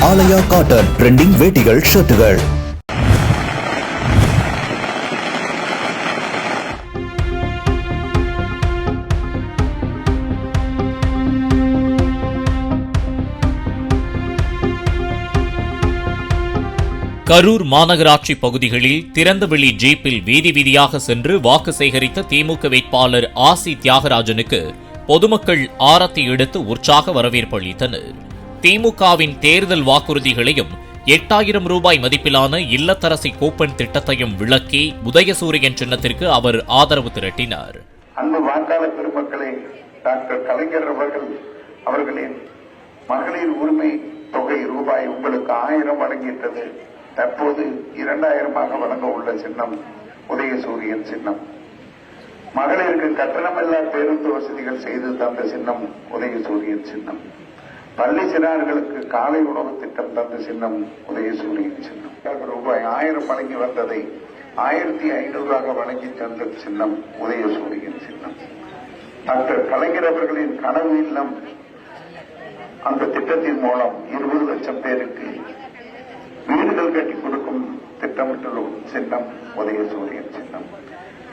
ஆலயா cotton trending வேட்டிகள் ஷர்ட்டுகள். Karur மாநகராட்சி பகுதிகளில் திறந்தவெளி ஜீப்பில் வீதி வீதியாக சென்று வாக்கு சேகரித்த திமுக வேட்பாளர் ஆசி தியாகராஜனுக்கு பொதுமக்கள் ஆரத்தி எடுத்து உற்சாக வரவேற்பு அளித்தனர். திமுகவின் தேர்தல் வாக்குறுதிகளையும் 8000 ரூபாய் மதிப்பிலான இல்லத்தரசி கூப்பன் திட்டத்தையும் விளக்கி உதயசூரியன் சின்னத்திற்கு அவர் ஆதரவு திரட்டினார். அன்பு வாக்காளர் பெருமக்களே, டாக்டர் கலைஞர் அவர்களின் மகளிர் உரிமை தொகை ரூபாய் உங்களுக்கு 1000 வழங்கிட்டது. தற்போது 2000 வழங்க உள்ள சின்னம் உதயசூரியன் சின்னம். மகளிருக்கு கட்டணமில்லா பேருந்து வசதிகள் செய்து தந்த சின்னம் உதயசூரியன் சின்னம். பள்ளி சிறார்களுக்கு காலை உணவு திட்டம் தந்த சின்னம் உதயசூரியன் சின்னம். ரூபாய் 1000 வழங்கி வந்ததை 1500 வழங்கி தந்த சின்னம் உதயசூரியன் சின்னம். டாக்டர் கலைஞர் அவர்களின் கனவு இல்லம் அந்த திட்டத்தின் மூலம் 20 லட்சம் பேருக்கு வீடுகள் கட்டி கொடுக்கும் திட்டமிட்டுள்ள சின்னம் உதயசூரியன் சின்னம்.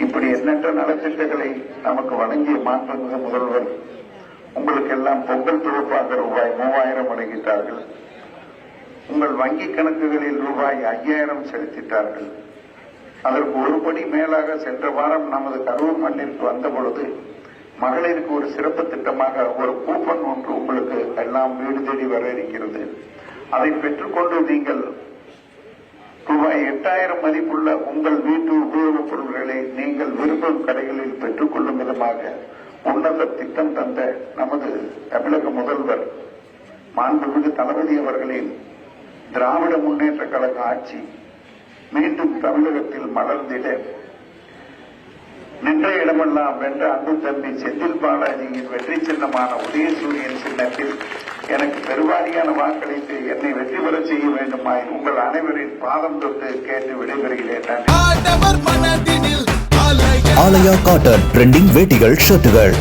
இப்படி எண்ணற்ற நலத்திட்டங்களை நமக்கு வழங்கிய மாண்புமிகு முதல்வர் உங்களுக்கு எல்லாம் பொங்கல் தொகுப்பாக ரூபாய் 3000 வழங்கிட்டார்கள். உங்கள் வங்கி கணக்குகளில் ரூபாய் 5000 செலுத்திட்டார்கள். அதற்கு ஒருபடி மேலாக சென்ற வாரம் நமது கரூர் மண்ணிற்கு வந்த பொழுது மகளிருக்கு ஒரு சிறப்பு திட்டமாக ஒரு கூப்பன் ஒன்று உங்களுக்கு எல்லாம் வீடு தேடி வர இருக்கிறது. அதை பெற்றுக்கொண்டு நீங்கள் ரூபாய் 8000 மதிப்புள்ள உங்கள் வீட்டு உபயோகப் பொருட்களை நீங்கள் விரும்பும் கடைகளில் பெற்றுக் கொள்ளும் விதமாக உன்னத திட்டம் தந்த நமது தமிழக முதல்வர் மாண்புமிகு தளபதி அவர்களின் திராவிட முன்னேற்ற கழக ஆட்சி மீண்டும் தமிழகத்தில் மலர்ந்திட நின்ற இடமெல்லாம் வென்ற அன்பு தம்பி செந்தில் பாலாஜியின் வெற்றி சின்னமான உதயசூரியன் சின்னத்தில் எனக்கு பெருவாரியான வாக்களித்து என்னை வெற்றி பெற செய்ய வேண்டுமாய் உங்கள் அனைவரின் பாதம் தொட்டு கேட்டு விடைபெறுகிறேன். ஆலயா காட்டன் ட்ரெண்டிங் வேட்டிகள் ஷர்ட்டுகள்.